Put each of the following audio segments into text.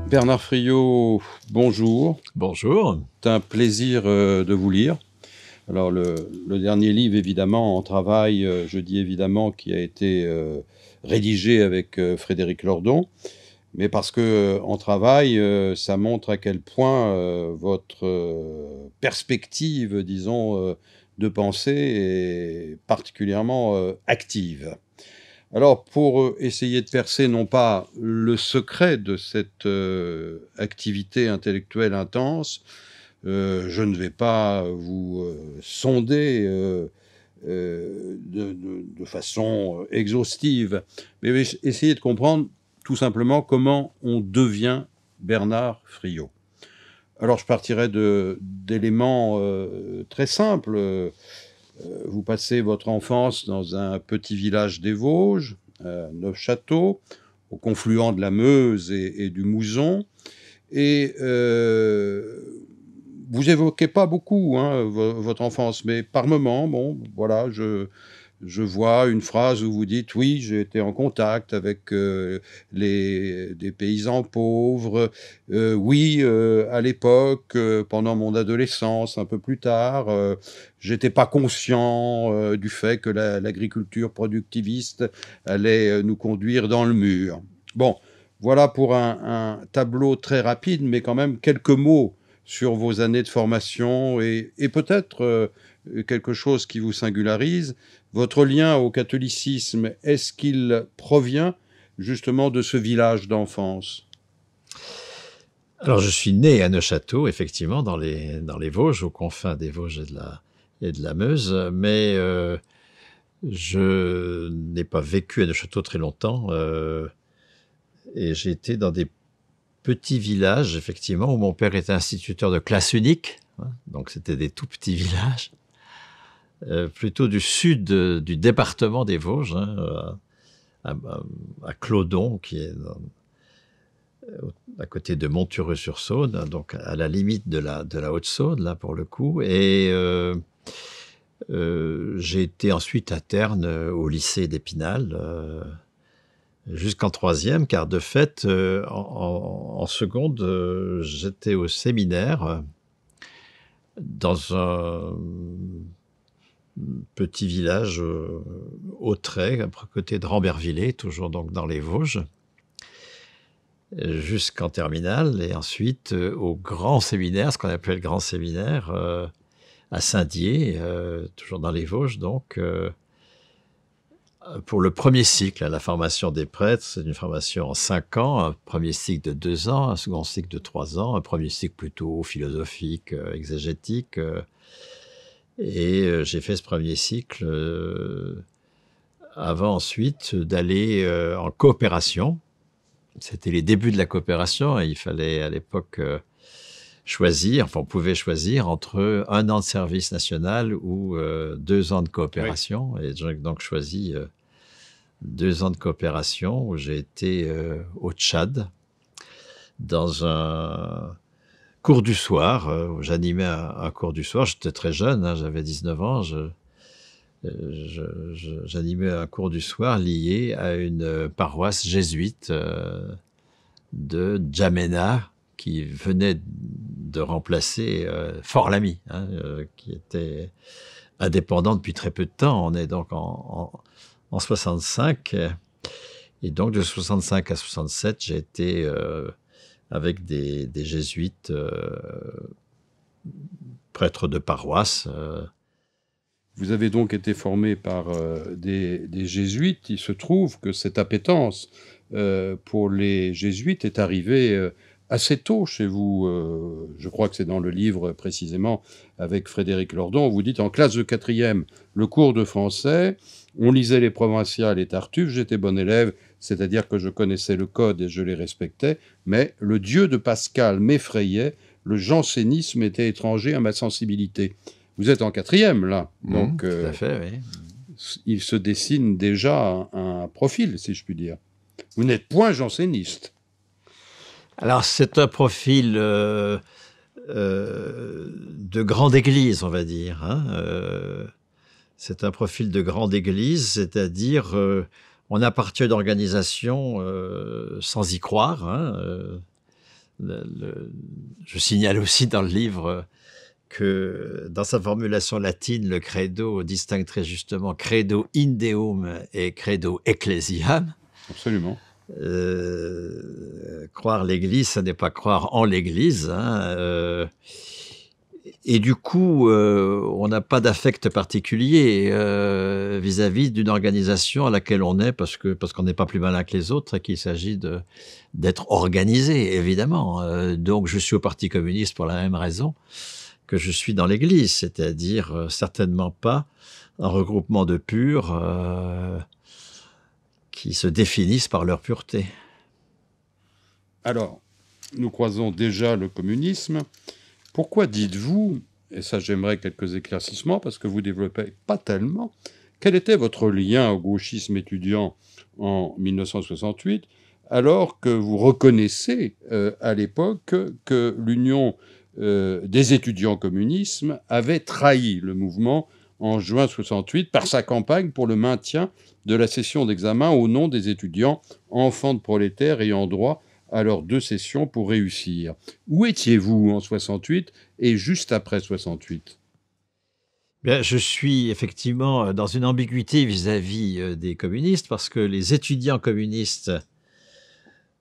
Bernard Friot, bonjour. Bonjour. C'est un plaisir de vous lire. Alors le dernier livre, évidemment, En travail, je dis évidemment, qui a été rédigé avec Frédéric Lordon, mais parce que En travail, ça montre à quel point votre perspective, disons, de pensée est particulièrement active. Alors, pour essayer de percer non pas le secret de cette activité intellectuelle intense, je ne vais pas vous sonder de façon exhaustive, mais essayer de comprendre tout simplement comment on devient Bernard Friot. Alors, je partirai d'éléments très simples. Vous passez votre enfance dans un petit village des Vosges, Neufchâteau, au confluent de la Meuse et du Mouzon. Et vous évoquez pas beaucoup votre enfance, mais par moments, bon, voilà, je vois une phrase où vous dites « Oui, j'ai été en contact avec des paysans pauvres. Oui, à l'époque, pendant mon adolescence, un peu plus tard, j'étais pas conscient du fait que l'agriculture productiviste allait nous conduire dans le mur. » Bon, voilà pour un tableau très rapide, mais quand même quelques mots sur vos années de formation et peut-être quelque chose qui vous singularise. Votre lien au catholicisme, est-ce qu'il provient justement de ce village d'enfance? Alors, je suis né à Neufchâteau, effectivement, dans les Vosges, aux confins des Vosges et de la Meuse, mais je n'ai pas vécu à Neufchâteau très longtemps, et j'ai été dans des petits villages, effectivement, où mon père était instituteur de classe unique, hein, donc c'était des tout petits villages, plutôt du sud du département des Vosges, hein, à Clodon, qui est à côté de Montureux-sur-Saône, donc à la limite de la Haute-Saône, là, pour le coup. Et j'ai été ensuite à Terne, au lycée d'Épinal, jusqu'en troisième, car de fait, en seconde, j'étais au séminaire, dans un petit village Autrey, à côté de Rambervillers, toujours donc dans les Vosges, jusqu'en terminale, et ensuite au grand séminaire, ce qu'on appelle le grand séminaire, à Saint-Dié, toujours dans les Vosges, donc pour le premier cycle, la formation des prêtres. C'est une formation en 5 ans, un premier cycle de 2 ans, un second cycle de 3 ans, un premier cycle plutôt philosophique, exégétique, et j'ai fait ce premier cycle avant ensuite d'aller en coopération. C'était les débuts de la coopération, et il fallait à l'époque choisir, enfin on pouvait choisir entre 1 an de service national ou 2 ans de coopération. Oui. Et j'ai donc choisi 2 ans de coopération, où j'ai été au Tchad, dans un cours du soir, où j'animais un cours du soir. J'étais très jeune, hein, j'avais 19 ans, j'animais un cours du soir lié à une paroisse jésuite de N'Djamena, qui venait de remplacer Fort-Lamy, hein, qui était indépendant depuis très peu de temps. On est donc en 65, et donc de 65 à 67, j'ai été avec des jésuites, prêtres de paroisse. Vous avez donc été formé par des jésuites. Il se trouve que cette appétence pour les jésuites est arrivée assez tôt chez vous. Je crois que c'est dans le livre précisément avec Frédéric Lordon. Vous dites en classe de 4e, le cours de français, on lisait les provinciales et Tartuffe, j'étais bon élève, c'est-à-dire que je connaissais le code et je les respectais, mais le Dieu de Pascal m'effrayait, le jansénisme était étranger à ma sensibilité. Vous êtes en 4e, là. Donc, tout à fait, oui. Il se dessine déjà un profil, si je puis dire. Vous n'êtes point janséniste. Alors, c'est un profil de grande église, on va dire, hein. C'est un profil de grande église, c'est-à-dire on appartient à une organisation sans y croire, hein. Je signale aussi dans le livre que dans sa formulation latine, le credo distingue très justement credo in deum et credo ecclesiam. Absolument. Croire l'Église, ça n'est pas croire en l'Église. Et du coup, on n'a pas d'affect particulier vis-à-vis d'une organisation à laquelle on est parce qu'on n'est pas plus malin que les autres et qu'il s'agit d'être organisé, évidemment. Donc, je suis au Parti communiste pour la même raison que je suis dans l'Église, c'est-à-dire certainement pas un regroupement de purs qui se définissent par leur pureté. Alors, nous croisons déjà le communisme. Pourquoi dites-vous, et ça j'aimerais quelques éclaircissements parce que vous ne développez pas tellement, quel était votre lien au gauchisme étudiant en 1968 alors que vous reconnaissez à l'époque que l'Union des étudiants communisme avait trahi le mouvement en juin 68 par sa campagne pour le maintien de la session d'examen au nom des étudiants enfants de prolétaires ayant droit à leurs 2 sessions pour réussir. Où étiez-vous en 68 et juste après 68 ? Bien, je suis effectivement dans une ambiguïté vis-à-vis des communistes parce que les étudiants communistes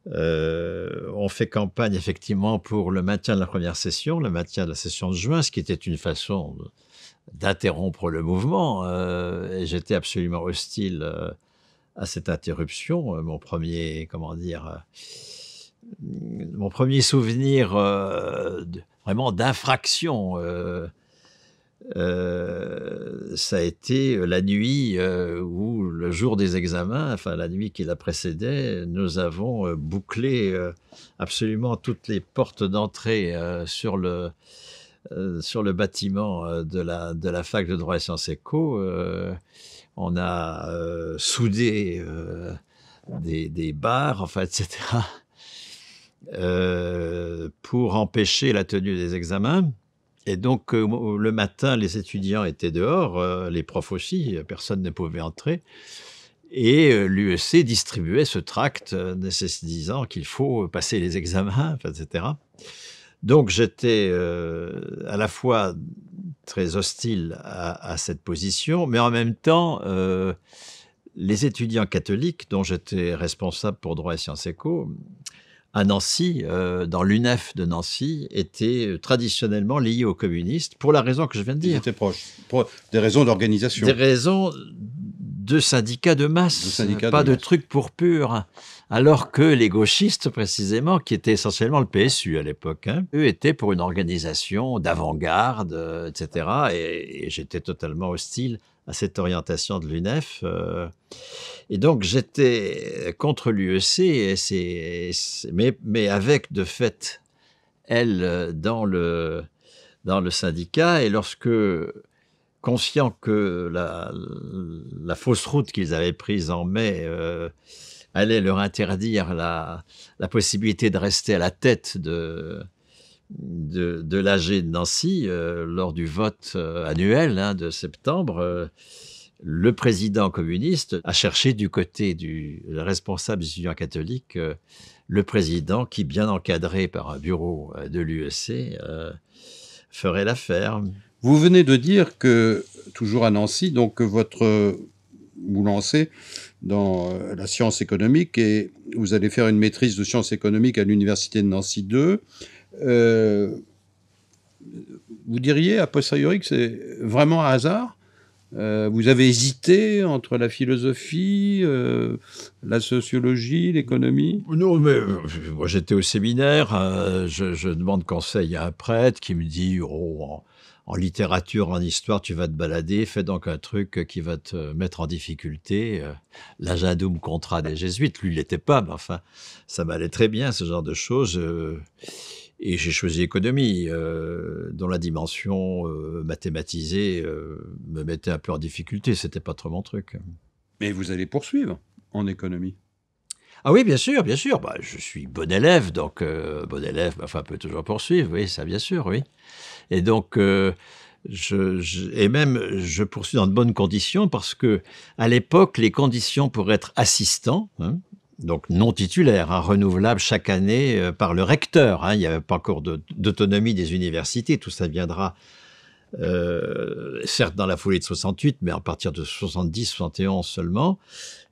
ont fait campagne effectivement pour le maintien de la première session, le maintien de la session de juin, ce qui était une façon d'interrompre le mouvement. Et j'étais absolument hostile à cette interruption. Mon premier souvenir vraiment d'infraction, ça a été la nuit où, le jour des examens, enfin la nuit qui la précédait, nous avons bouclé absolument toutes les portes d'entrée sur le bâtiment de la fac de droit et sciences éco. On a soudé des barres, enfin, etc., pour empêcher la tenue des examens. Et donc, le matin, les étudiants étaient dehors, les profs aussi, personne ne pouvait entrer. Et l'UEC distribuait ce tract disant qu'il faut passer les examens, etc. Donc, j'étais à la fois très hostile à cette position, mais en même temps, les étudiants catholiques, dont j'étais responsable pour droit et sciences éco, à Nancy, dans l'UNEF de Nancy, étaient traditionnellement liés aux communistes, pour la raison que je viens de dire. Ils étaient proches, pour des raisons d'organisation. Des raisons de syndicats de masse, pas de trucs pour pur. Alors que les gauchistes, précisément, qui étaient essentiellement le PSU à l'époque, eux étaient pour une organisation d'avant-garde, etc. Et j'étais totalement hostile à cette orientation de l'UNEF. Et donc, j'étais contre l'UEC, mais avec, de fait, elle, dans le syndicat. Et lorsque, conscient que la fausse route qu'ils avaient prise en mai allait leur interdire la possibilité de rester à la tête de l'AG de Nancy lors du vote annuel de septembre, le président communiste a cherché du côté du responsable des étudiants catholiques le président qui, bien encadré par un bureau de l'UEC, ferait l'affaire. Vous venez de dire que, toujours à Nancy, donc vous lancez dans la science économique et vous allez faire une maîtrise de sciences économiques à l'université de Nancy 2. Vous diriez a posteriori que c'est vraiment un hasard ? Vous avez hésité entre la philosophie, la sociologie, l'économie ? Non, mais moi j'étais au séminaire, je demande conseil à un prêtre qui me dit « Oh, en littérature, en histoire, tu vas te balader, fais donc un truc qui va te mettre en difficulté. » L'Agendum Contra des Jésuites, lui il l'était pas, mais enfin, ça m'allait très bien ce genre de choses. Et j'ai choisi économie, dont la dimension mathématisée me mettait un peu en difficulté. C'était pas trop mon truc. Mais vous allez poursuivre en économie. Ah oui, bien sûr, bien sûr. Bah, je suis bon élève, donc bon élève, enfin, peut toujours poursuivre, oui, ça bien sûr, oui. Et donc, je poursuis dans de bonnes conditions parce que, à l'époque, les conditions pour être assistant, donc non titulaire, renouvelable chaque année par le recteur. Il n'y avait pas encore d'autonomie des universités, tout ça viendra certes dans la foulée de 68, mais à partir de 70, 71 seulement.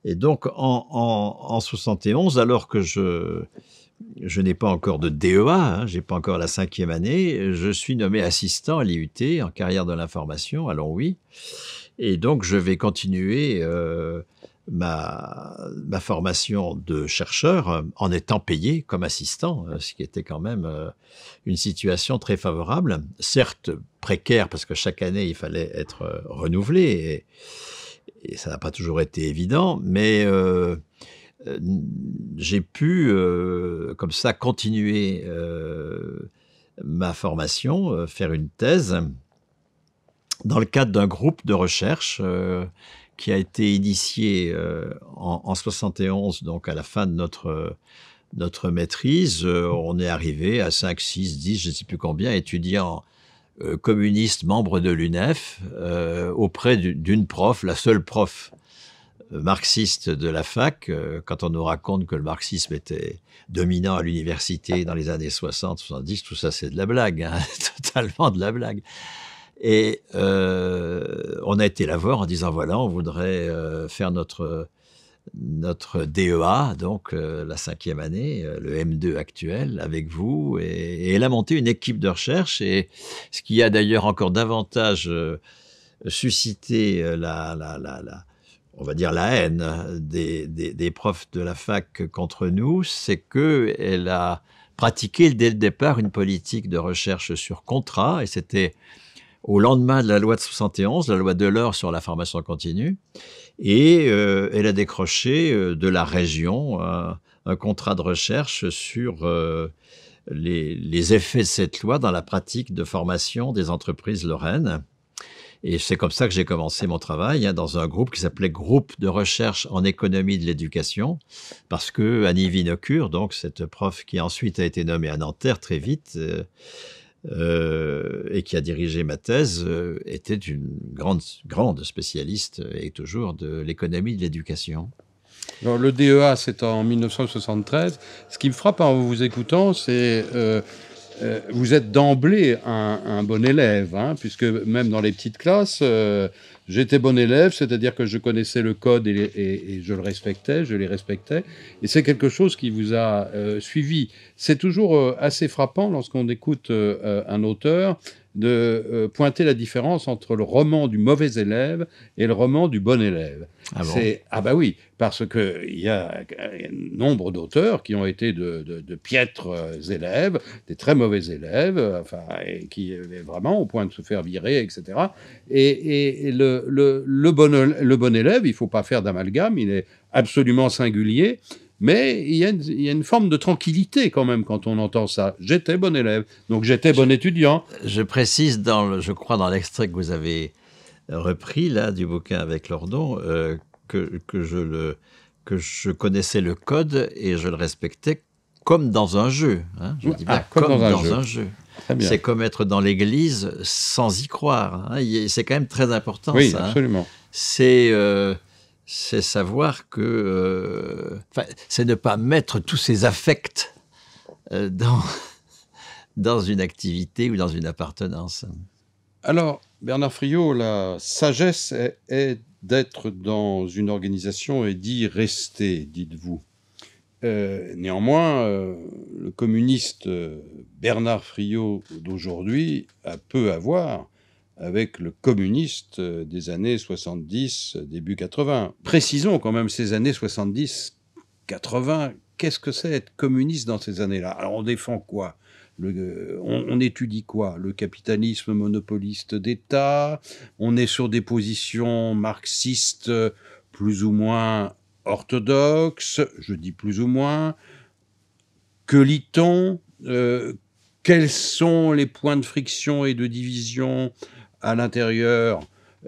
Et donc en 71, alors que je n'ai pas encore de DEA, j'ai pas encore la 5e année, je suis nommé assistant à l'IUT en carrière de l'information à Longwy. Et donc je vais continuer ma formation de chercheur en étant payé comme assistant, ce qui était quand même une situation très favorable, certes précaire parce que chaque année il fallait être renouvelé et ça n'a pas toujours été évident, mais j'ai pu comme ça continuer ma formation, faire une thèse dans le cadre d'un groupe de recherche qui a été initié en 71, donc à la fin de notre maîtrise. On est arrivé à 5, 6, 10, je ne sais plus combien, étudiants communistes, membres de l'UNEF, auprès d'une prof, la seule prof marxiste de la fac. Quand on nous raconte que le marxisme était dominant à l'université dans les années 60, 70, tout ça c'est de la blague, totalement de la blague. Et on a été la voir en disant voilà, on voudrait faire notre DEA, donc la 5e année, le M2 actuel, avec vous. Et elle a monté une équipe de recherche. Et ce qui a d'ailleurs encore davantage suscité on va dire la haine des profs de la fac contre nous, c'est qu'elle a pratiqué dès le départ une politique de recherche sur contrat. Et c'était au lendemain de la loi de 71, la loi Delors sur la formation continue, et elle a décroché de la région un contrat de recherche sur les effets de cette loi dans la pratique de formation des entreprises lorraines. Et c'est comme ça que j'ai commencé mon travail, dans un groupe qui s'appelait Groupe de recherche en économie de l'éducation, parce que Annie Vinocure, donc cette prof qui ensuite a été nommée à Nanterre très vite, et qui a dirigé ma thèse, était une grande spécialiste, et toujours, de l'économie de l'éducation. Alors, le DEA, c'est en 1973. Ce qui me frappe en vous écoutant, c'est vous êtes d'emblée un bon élève, puisque même dans les petites classes, j'étais bon élève, c'est-à-dire que je connaissais le code et je le respectais, je les respectais. Et c'est quelque chose qui vous a suivi. C'est toujours assez frappant lorsqu'on écoute un auteur de pointer la différence entre le roman du mauvais élève et le roman du bon élève. Ah bon ? Ah bah oui, parce qu'il y a nombre d'auteurs qui ont été de piètres élèves, des très mauvais élèves, et qui étaient vraiment au point de se faire virer, etc. Et le bon élève, il ne faut pas faire d'amalgame, il est absolument singulier. Mais il y a une forme de tranquillité quand même quand on entend ça. J'étais bon élève, donc j'étais bon étudiant. Je précise, je crois, dans l'extrait que vous avez repris là du bouquin avec Lordon, que je connaissais le code et je le respectais comme dans un jeu. Je dis bien comme dans un jeu. C'est comme être dans l'église sans y croire. C'est quand même très important, oui, ça. Oui, absolument. C'est savoir que... c'est ne pas mettre tous ses affects dans une activité ou dans une appartenance. Alors, Bernard Friot, la sagesse est d'être dans une organisation et d'y rester, dites-vous. Néanmoins, le communiste Bernard Friot d'aujourd'hui a peu à voir avec le communiste des années 70, début 80. Précisons quand même ces années 70, 80, qu'est-ce que c'est être communiste dans ces années-là? Alors on défend quoi? On étudie quoi? Le capitalisme monopoliste d'État? On est sur des positions marxistes plus ou moins orthodoxes, je dis plus ou moins. Que lit-on? Quels sont les points de friction et de division à l'intérieur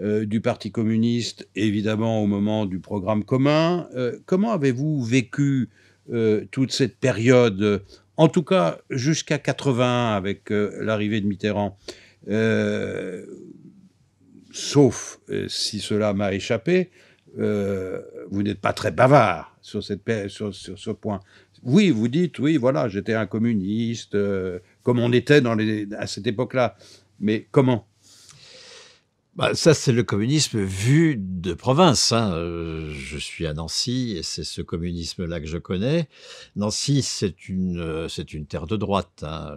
du Parti communiste, évidemment au moment du programme commun? Comment avez-vous vécu toute cette période, en tout cas jusqu'à 81 avec l'arrivée de Mitterrand, sauf si cela m'a échappé, vous n'êtes pas très bavard sur ce point. Oui, vous dites, oui, voilà, j'étais un communiste, comme on était à cette époque-là. Mais comment? Bah, ça, c'est le communisme vu de province, hein. Je suis à Nancy et c'est ce communisme-là que je connais. Nancy, c'est une terre de droite, hein,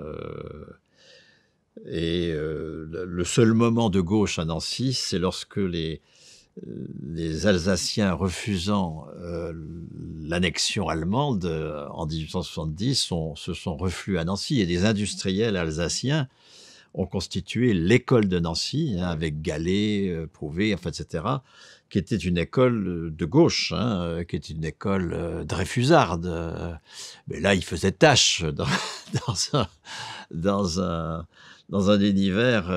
le seul moment de gauche à Nancy, c'est lorsque les Alsaciens refusant l'annexion allemande en 1870 se sont reflués à Nancy et des industriels alsaciens ont constitué l'école de Nancy, hein, avec Gallet, Prouvé, enfin, etc., qui était une école de gauche, hein, qui était une école dreyfusarde. Mais là, il faisait tâche dans un, dans un, dans un univers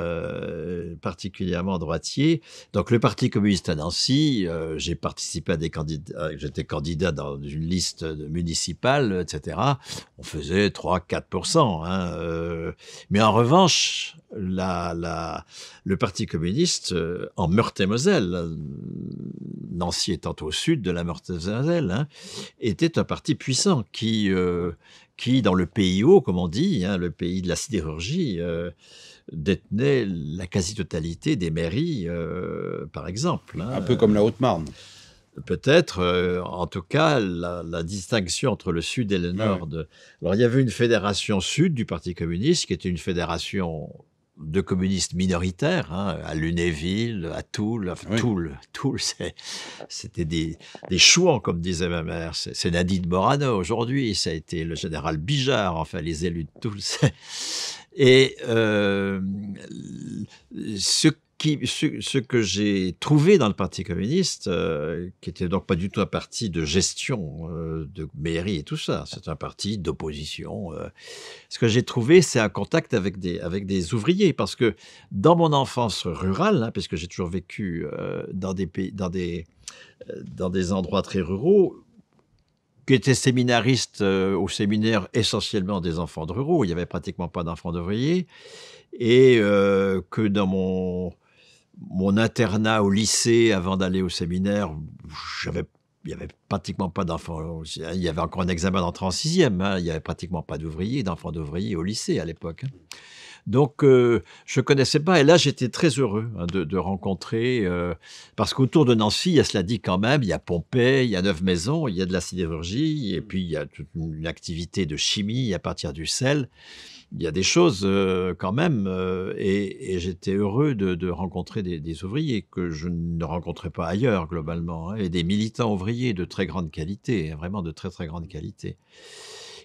particulièrement droitier. Donc, le Parti communiste à Nancy, j'ai participé à des candidats, j'étais candidat dans une liste municipale, etc. On faisait 3-4%. Hein, mais en revanche, le Parti communiste en Meurthe-et-Moselle, Nancy étant au sud de la Meurthe-et-Moselle, hein, était un parti puissant qui, dans le pays haut, comme on dit, hein, le pays de la sidérurgie, détenait la quasi-totalité des mairies, par exemple. Hein. Un peu comme la Haute-Marne. Peut-être, en tout cas, la distinction entre le Sud et le Nord. Ouais. Alors, il y avait une fédération Sud du Parti communiste, qui était une fédération de communistes minoritaires, hein, à Lunéville, à Toul. Enfin, Oui. Toul, c'était des chouans, comme disait ma mère. C'est Nadine Morano aujourd'hui, ça a été le général Bijard, enfin, les élus de Toul. Et ce que j'ai trouvé dans le Parti communiste, qui était donc pas du tout un parti de gestion de mairie et tout ça, c'est un parti d'opposition. Ce que j'ai trouvé, c'est un contact avec des ouvriers, parce que dans mon enfance rurale, hein, puisque j'ai toujours vécu dans des endroits très ruraux, qui étaient séminaristes au séminaire, essentiellement des enfants de ruraux, il n'y avait pratiquement pas d'enfants d'ouvriers, et que dans mon internat au lycée, avant d'aller au séminaire, il n'y avait pratiquement pas d'enfants. Il y avait encore un examen d'entrée en sixième. Hein, il n'y avait pratiquement pas d'ouvriers, d'enfants d'ouvriers au lycée à l'époque. Hein. Donc, je ne connaissais pas. Et là, j'étais très heureux, hein, de rencontrer, parce qu'autour de Nancy, il y a, cela dit quand même, il y a Pompey, il y a Neuve-Maisons, il y a de la sidérurgie, et puis il y a toute une activité de chimie à partir du sel. Il y a des choses quand même, et j'étais heureux de rencontrer des ouvriers que je ne rencontrais pas ailleurs globalement, hein, et des militants ouvriers de très grande qualité, hein, vraiment de très très grande qualité.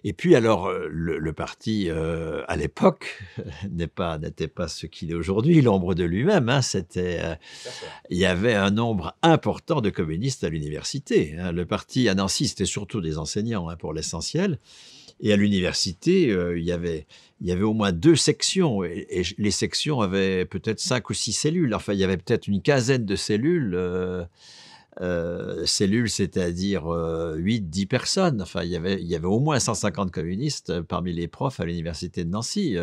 Et puis alors, le parti à l'époque n'était pas ce qu'il est aujourd'hui, l'ombre de lui-même. Hein, il y avait un nombre important de communistes à l'université. Hein. Le parti à Nancy, c'était surtout des enseignants, hein, pour l'essentiel. Et à l'université, il y avait au moins 2 sections, et les sections avaient peut-être 5 ou 6 cellules. Enfin, il y avait peut-être une quinzaine de cellules. Cellules, c'est-à-dire 8-10 personnes. Enfin, il y avait au moins 150 communistes parmi les profs à l'université de Nancy,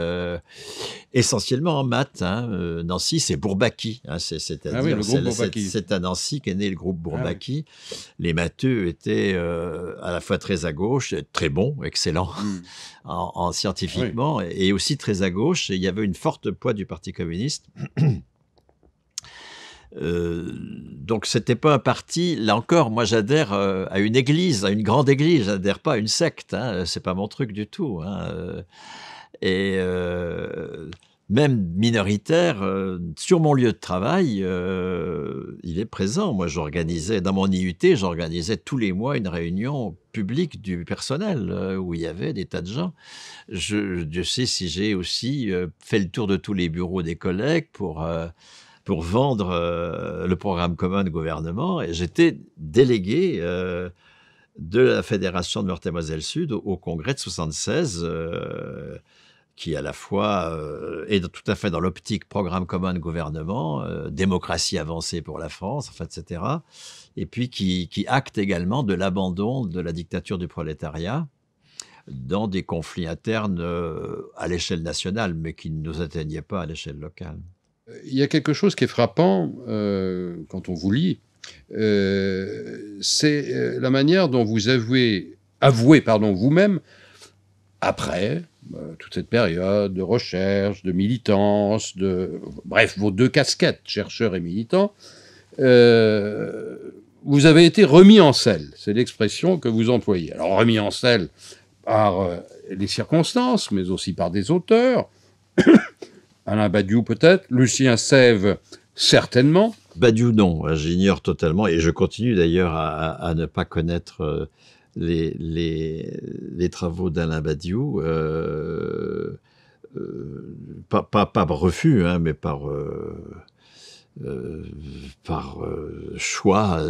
essentiellement en maths. Hein. Nancy, c'est Bourbaki. Hein, Ah oui, le groupe Bourbaki. C'est à Nancy qu'est né le groupe Bourbaki. Ah oui. Les matheux étaient à la fois très à gauche, très bons, excellents scientifiquement, Oui. et aussi très à gauche. Et il y avait une forte poids du Parti communiste. Donc c'était pas un parti. Là encore, moi j'adhère à une église, à une grande église. J'adhère pas à une secte. Hein, c'est pas mon truc du tout. Hein, et même minoritaire, sur mon lieu de travail, il est présent. Moi, j'organisais dans mon IUT, j'organisais tous les mois une réunion publique du personnel où il y avait des tas de gens. Je sais si j'ai aussi fait le tour de tous les bureaux des collègues pour vendre le programme commun de gouvernement, et j'étais délégué de la Fédération de Meurthe-et-Moselle Sud au congrès de 76, qui à la fois est tout à fait dans l'optique programme commun de gouvernement, démocratie avancée pour la France, enfin, etc., et puis qui acte également de l'abandon de la dictature du prolétariat dans des conflits internes à l'échelle nationale, mais qui ne nous atteignaient pas à l'échelle locale. Il y a quelque chose qui est frappant quand on vous lit, c'est la manière dont vous avouez vous-même, après toute cette période de recherche, de militance, bref, vos deux casquettes, chercheur et militant, vous avez été remis en selle. C'est l'expression que vous employez. Alors, remis en selle par les circonstances, mais aussi par des auteurs. Alain Badiou peut-être, Lucien Sève certainement. Badiou non, j'ignore totalement, et je continue d'ailleurs à ne pas connaître les travaux d'Alain Badiou, pas par refus, hein, mais par choix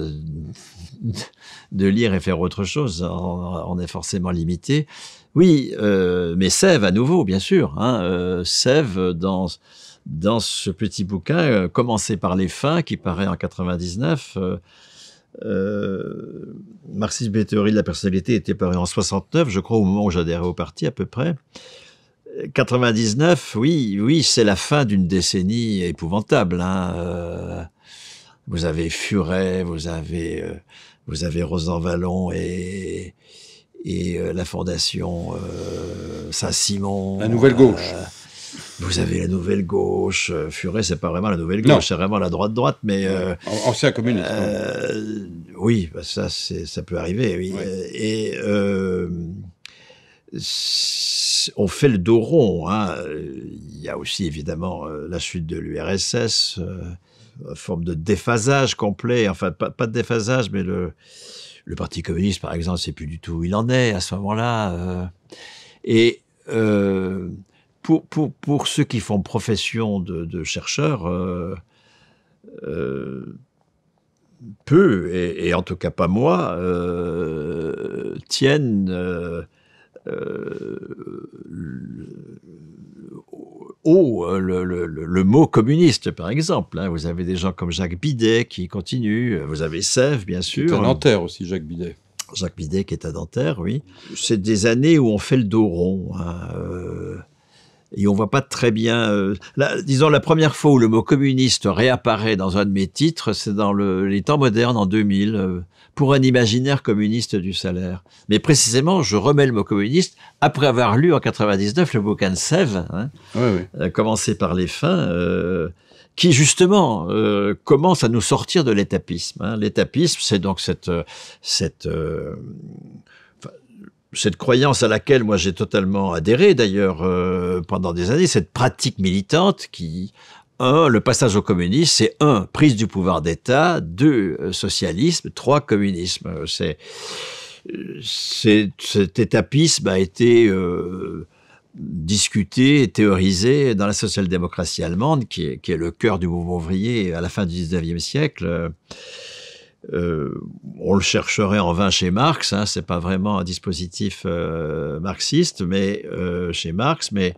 de lire et faire autre chose. On est forcément limité. Oui, mais Sève à nouveau, bien sûr. Hein, Sève dans ce petit bouquin, commencé par les fins, qui paraît en 99. Marxisme et théorie de la personnalité était paru en 69, je crois, au moment où j'adhérais au parti à peu près. 99, oui, c'est la fin d'une décennie épouvantable. Hein. Vous avez Furet, vous avez Rosan-Vallon et la Fondation Saint-Simon. La Nouvelle Gauche. Vous avez la Nouvelle Gauche. Furet, c'est pas vraiment la Nouvelle Gauche, c'est vraiment la droite, mais ancien communiste. oui, bah ça peut arriver. Oui. Ouais. On fait le dos rond. Hein. Il y a aussi évidemment la chute de l'URSS, une forme de déphasage complet. Enfin, pas de déphasage, mais le Parti communiste, par exemple, c'est plus du tout où il en est à ce moment-là. Pour ceux qui font profession de chercheurs, peu, et en tout cas pas moi, tiennent le mot communiste, par exemple. Hein. Vous avez des gens comme Jacques Bidet qui continuent, vous avez Sève, bien sûr. C'est à Nanterre aussi, Jacques Bidet. Jacques Bidet qui est à Nanterre, oui. C'est des années où on fait le dos rond, hein, et on voit pas très bien... disons, la première fois où le mot communiste réapparaît dans un de mes titres, c'est dans les temps modernes, en 2000, pour un imaginaire communiste du salaire. Mais précisément, je remets le mot communiste après avoir lu en 99 le bouquin de Sève, hein, commencé par les fins, qui justement commence à nous sortir de l'étapisme. Hein. L'étapisme, c'est donc cette croyance à laquelle moi j'ai totalement adhéré d'ailleurs pendant des années, cette pratique militante qui, le passage au communisme, c'est 1, prise du pouvoir d'État, 2, socialisme, 3, communisme. Cet étapisme a été discuté et théorisé dans la social-démocratie allemande, qui est le cœur du mouvement ouvrier à la fin du 19e siècle. On le chercherait en vain chez Marx, hein, c'est pas vraiment un dispositif marxiste, mais chez Marx, mais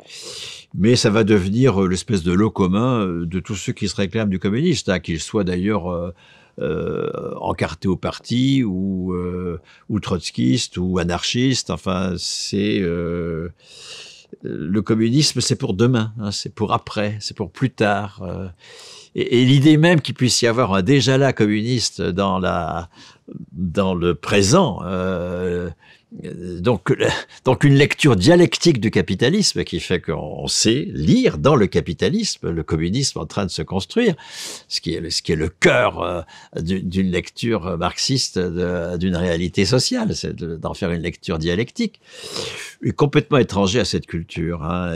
ça va devenir l'espèce de lot commun de tous ceux qui se réclament du communiste, hein, qu'ils soient d'ailleurs encartés au parti ou trotskistes ou anarchistes. Enfin, c'est le communisme, c'est pour demain, hein, c'est pour après, c'est pour plus tard. Et l'idée même qu'il puisse y avoir un déjà-là communiste dans le présent, donc une lecture dialectique du capitalisme qui fait qu'on sait lire dans le capitalisme le communisme en train de se construire, ce qui est le cœur d'une lecture marxiste d'une réalité sociale, c'est d'en faire une lecture dialectique. Et complètement étranger à cette culture, hein,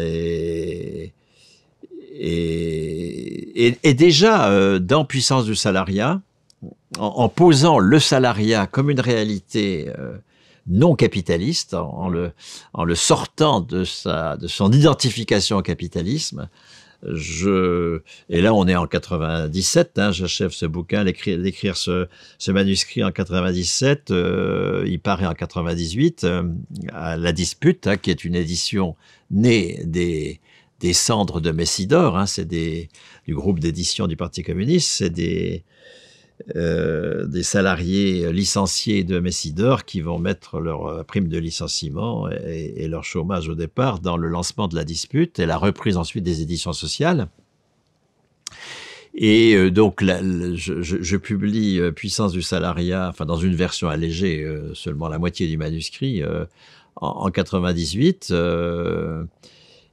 et déjà, dans Puissance du salariat, en posant le salariat comme une réalité non capitaliste, en le sortant de son identification au capitalisme, et là on est en 97, hein, j'achève ce bouquin, d'écrire ce manuscrit en 97, il paraît en 98, à La Dispute, hein, qui est une édition née des cendres de Messidor, hein, c'est du groupe d'édition du Parti communiste, c'est des salariés licenciés de Messidor qui vont mettre leur prime de licenciement et leur chômage au départ dans le lancement de La Dispute et la reprise ensuite des éditions sociales. Et donc, je publie Puissance du salariat, enfin dans une version allégée, seulement la moitié du manuscrit, en 98.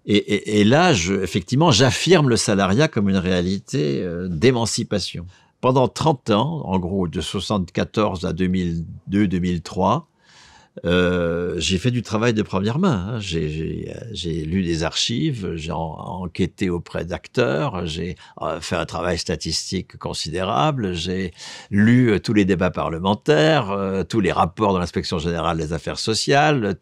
Et là, effectivement, j'affirme le salariat comme une réalité d'émancipation. Pendant 30 ans, en gros, de 74 à 2002-2003, j'ai fait du travail de première main. Hein. J'ai lu des archives, j'ai enquêté auprès d'acteurs, j'ai fait un travail statistique considérable, j'ai lu tous les débats parlementaires, tous les rapports de l'Inspection générale des affaires sociales,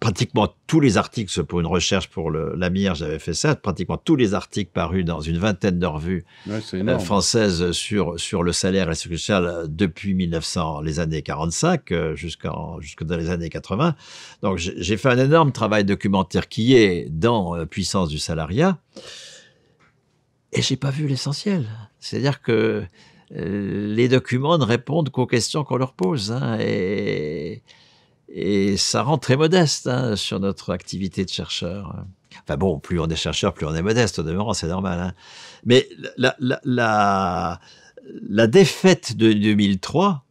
pratiquement tous les articles, pour une recherche pour l'AMIR, j'avais fait ça, pratiquement tous les articles parus dans une vingtaine de revues françaises sur le salaire et la sécurité sociale depuis les années 45 jusque dans les années 80. Donc j'ai fait un énorme travail documentaire qui est dans Puissance du salariat, et j'ai pas vu l'essentiel. C'est-à-dire que les documents ne répondent qu'aux questions qu'on leur pose, hein, et ça rend très modeste, hein, sur notre activité de chercheur. Enfin bon, plus on est chercheur, plus on est modeste, au demeurant, c'est normal. Hein. Mais la défaite de 2003,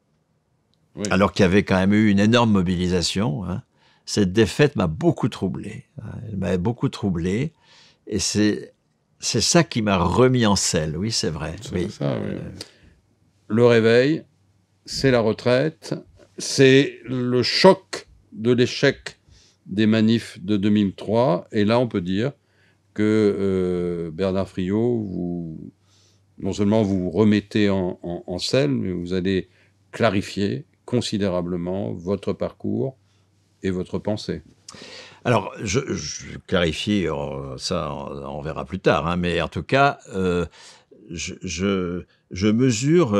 oui, alors qu'il y avait quand même eu une énorme mobilisation, hein, cette défaite m'a beaucoup troublé. Elle m'a beaucoup troublé, et c'est ça qui m'a remis en selle. Oui, c'est vrai. Oui. Ça, oui. Le réveil, c'est la retraite, c'est le choc de l'échec des manifs de 2003. Et là, on peut dire que Bernard Friot, non seulement vous remettez en selle, mais vous allez clarifier considérablement votre parcours et votre pensée. Alors, je clarifie, ça on verra plus tard, hein, mais en tout cas, je mesure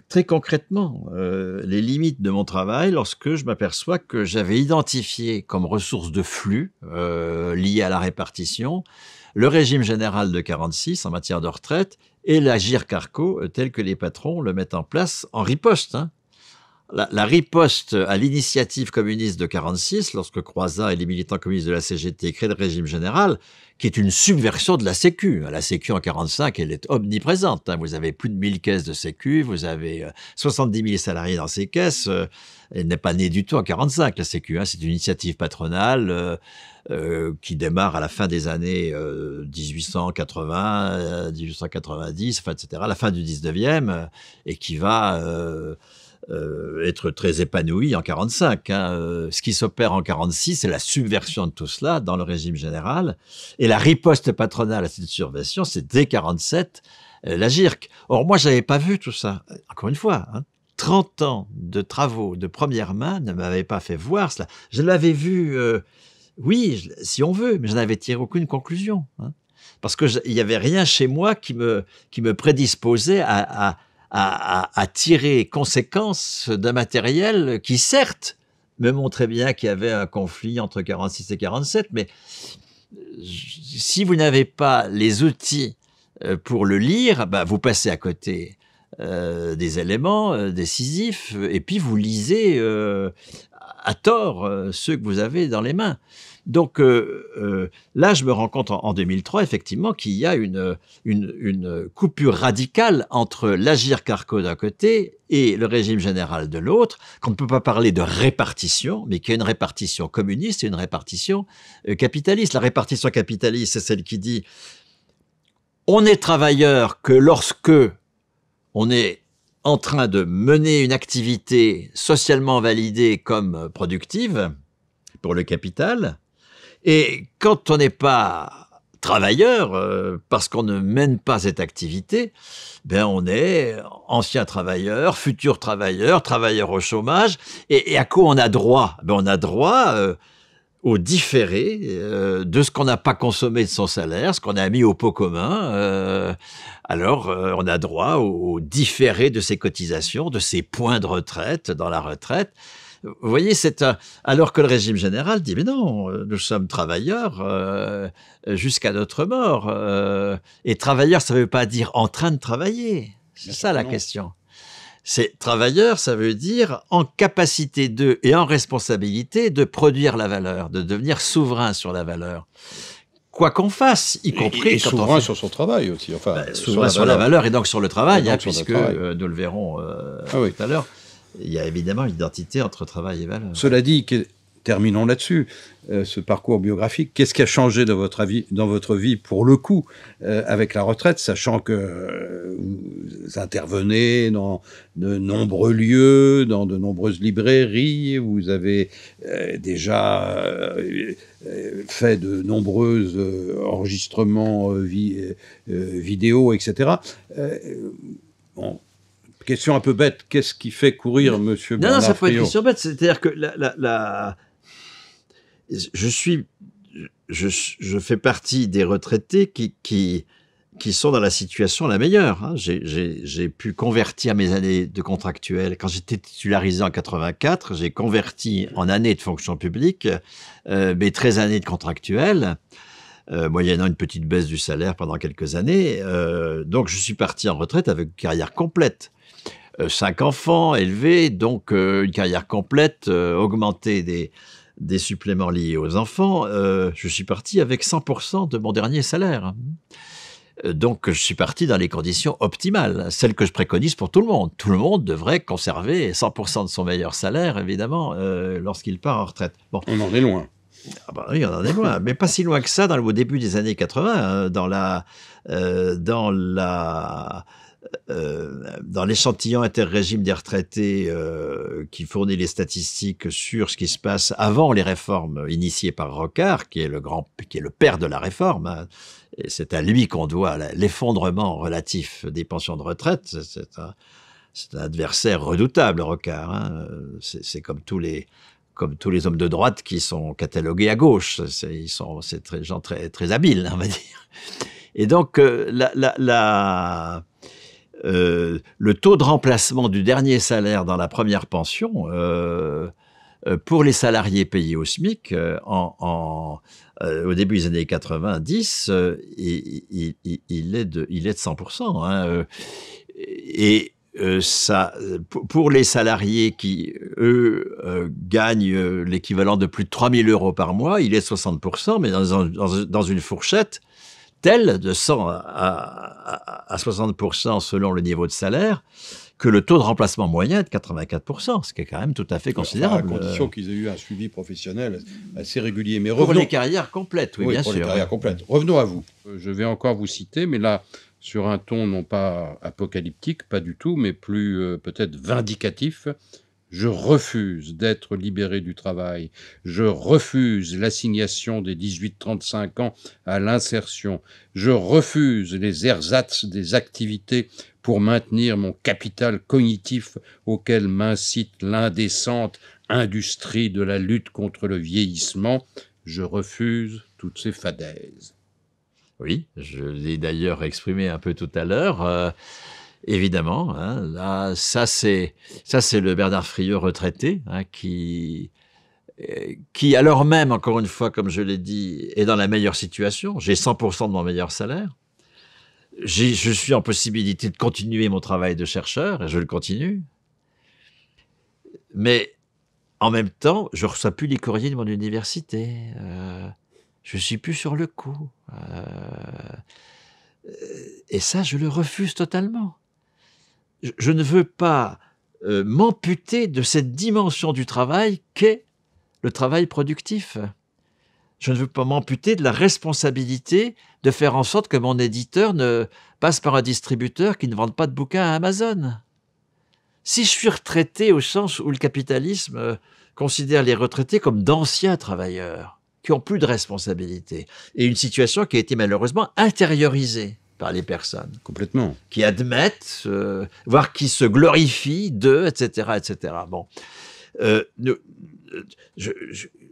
très concrètement les limites de mon travail lorsque je m'aperçois que j'avais identifié comme ressource de flux liée à la répartition le régime général de 46 en matière de retraite et l'Agirc-Arrco tel que les patrons le mettent en place en riposte. Hein. La riposte à l'initiative communiste de 46, lorsque Croizat et les militants communistes de la CGT créent le régime général, qui est une subversion de la Sécu. La Sécu en 45, elle est omniprésente. Hein. Vous avez plus de 1000 caisses de Sécu, vous avez 70 000 salariés dans ces caisses. Elle n'est pas née du tout en 45, la Sécu. Hein. C'est une initiative patronale qui démarre à la fin des années 1880, 1890, enfin, etc., à la fin du 19e, et qui va être très épanoui en 45. Hein. Ce qui s'opère en 46, c'est la subversion de tout cela dans le régime général. Et la riposte patronale à cette subversion, c'est dès 47, l'Agirc. Or, moi, j'avais pas vu tout ça. Encore une fois, hein, 30 ans de travaux de première main ne m'avaient pas fait voir cela. Je l'avais vu, oui, si on veut, mais je n'avais tiré aucune conclusion. Hein. Parce qu'il n'y avait rien chez moi qui me prédisposait à tirer conséquence d'un matériel qui, certes, me montrait bien qu'il y avait un conflit entre 46 et 47, mais si vous n'avez pas les outils pour le lire, bah, vous passez à côté des éléments décisifs, et puis vous lisez à tort ceux que vous avez dans les mains. Donc là, je me rends compte en 2003, effectivement, qu'il y a une coupure radicale entre l'Agirc-Arrco d'un côté et le régime général de l'autre, qu'on ne peut pas parler de répartition, mais qu'il y a une répartition communiste et une répartition capitaliste. La répartition capitaliste, c'est celle qui dit on est travailleur que lorsque on est en train de mener une activité socialement validée comme productive pour le capital. Et quand on n'est pas travailleur, parce qu'on ne mène pas cette activité, ben on est ancien travailleur, futur travailleur, travailleur au chômage. Et à quoi on a droit? Ben on a droit au différé de ce qu'on n'a pas consommé de son salaire, ce qu'on a mis au pot commun. Alors, on a droit au différé de ses cotisations, de ses points de retraite dans la retraite. Vous voyez, alors que le régime général dit, mais non, nous sommes travailleurs jusqu'à notre mort. Et travailleur, ça ne veut pas dire en train de travailler. C'est ça la question. C'est travailleur, ça veut dire en capacité et en responsabilité de produire la valeur, de devenir souverain sur la valeur. quoi qu'on fasse, y compris et quand souverain on sur son travail aussi. Enfin, souverain sur la valeur et donc sur le travail, donc sur le puisque travail. Nous le verrons Oui. tout à l'heure. Il y a évidemment l'identité entre travail et valeur. Cela dit, terminons là-dessus, ce parcours biographique. Qu'est-ce qui a changé dans votre vie pour le coup, avec la retraite, sachant que vous intervenez dans de nombreux lieux, dans de nombreuses librairies, vous avez déjà fait de nombreux enregistrements vidéo, etc. Bon, question un peu bête, qu'est-ce qui fait courir Monsieur Bernard Non, ça peut être une Friot? question bête. C'est-à-dire que je fais partie des retraités qui sont dans la situation la meilleure. Hein. J'ai pu convertir mes années de contractuel. Quand j'étais titularisé en 84, j'ai converti en années de fonction publique mes 13 années de contractuel, moyennant une petite baisse du salaire pendant quelques années. Donc, je suis parti en retraite avec une carrière complète. 5 enfants élevés, donc une carrière complète, augmentée des suppléments liés aux enfants. Je suis parti avec 100% de mon dernier salaire. Donc, je suis parti dans les conditions optimales, celles que je préconise pour tout le monde. Tout le monde devrait conserver 100% de son meilleur salaire, évidemment, lorsqu'il part en retraite. Bon. On en est loin. Ah bah oui, on en est loin, mais pas si loin que ça au début des années 80, dans l'échantillon interrégime des retraités qui fournit les statistiques sur ce qui se passe avant les réformes initiées par Rocard, qui est le père de la réforme. Hein. Et c'est à lui qu'on doit l'effondrement relatif des pensions de retraite. C'est un adversaire redoutable, Rocard. Hein. C'est comme tous les hommes de droite qui sont catalogués à gauche. C'est des gens très, très habiles, on va dire. Et donc, le taux de remplacement du dernier salaire dans la première pension, pour les salariés payés au SMIC, au début des années 90, il est de 100%. Hein, et ça, pour les salariés qui, eux, gagnent l'équivalent de plus de 3 000 € par mois, il est de 60%, mais dans une fourchette telle de 100 à 60% selon le niveau de salaire, que le taux de remplacement moyen est de 84%, ce qui est quand même tout à fait considérable. À condition qu'ils aient eu un suivi professionnel assez régulier. Mais pour les carrières complètes, oui, bien sûr. Pour les carrières complètes. Revenons à vous. Je vais encore vous citer, mais là, sur un ton non pas apocalyptique, pas du tout, mais plus peut-être vindicatif. Je refuse d'être libéré du travail. Je refuse l'assignation des 18-35 ans à l'insertion. Je refuse les ersatz des activités pour maintenir mon capital cognitif auquel m'incite l'indécente industrie de la lutte contre le vieillissement. Je refuse toutes ces fadaises. Oui, je l'ai d'ailleurs exprimé un peu tout à l'heure. Évidemment, hein, là, ça c'est le Bernard Friot retraité, hein, qui alors même, encore une fois, comme je l'ai dit, est dans la meilleure situation. J'ai 100% de mon meilleur salaire. Je suis en possibilité de continuer mon travail de chercheur, et je le continue. Mais en même temps, je ne reçois plus les courriers de mon université. Je ne suis plus sur le coup. Et ça, je le refuse totalement. Je ne veux pas m'amputer de cette dimension du travail qu'est le travail productif. Je ne veux pas m'amputer de la responsabilité de faire en sorte que mon éditeur ne passe par un distributeur qui ne vende pas de bouquins à Amazon. Si je suis retraité au sens où le capitalisme considère les retraités comme d'anciens travailleurs, qui ont plus de responsabilité, et une situation qui a été malheureusement intériorisée par les personnes. Complètement. Qui admettent, voire qui se glorifient d'eux, etc., etc. Bon.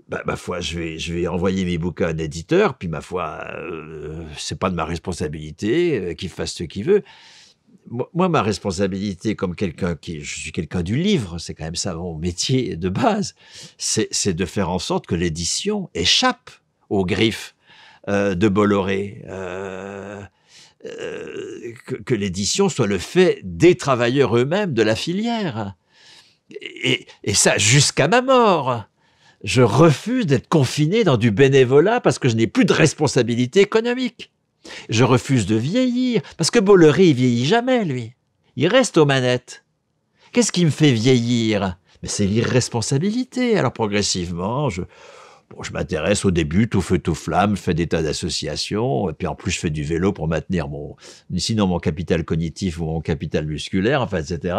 Ma foi, je vais envoyer mes bouquins à un éditeur, puis ma foi, c'est pas de ma responsabilité, qu'il fasse ce qu'il veut. Moi, ma responsabilité, comme je suis quelqu'un du livre, c'est quand même ça mon métier de base, c'est de faire en sorte que l'édition échappe aux griffes de Bolloré, que l'édition soit le fait des travailleurs eux-mêmes de la filière. Et ça jusqu'à ma mort. Je refuse d'être confiné dans du bénévolat parce que je n'ai plus de responsabilité économique. Je refuse de vieillir parce que Bolloré, il vieillit jamais, lui. Il reste aux manettes. Qu'est-ce qui me fait vieillir? Mais c'est l'irresponsabilité. Alors progressivement, je m'intéresse au début, tout feu, tout flamme, je fais des tas d'associations, et puis en plus je fais du vélo pour maintenir sinon mon capital cognitif ou mon capital musculaire, enfin, etc.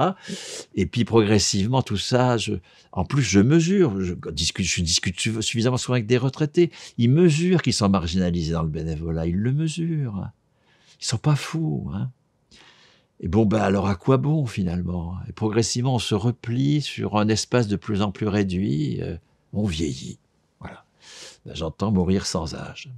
Et puis progressivement, tout ça, en plus je mesure, je discute suffisamment souvent avec des retraités, ils mesurent qu'ils sont marginalisés dans le bénévolat, ils le mesurent. Ils sont pas fous, hein. Et bon, alors à quoi bon finalement? Et progressivement, on se replie sur un espace de plus en plus réduit, on vieillit. Voilà. J'entends mourir sans âge.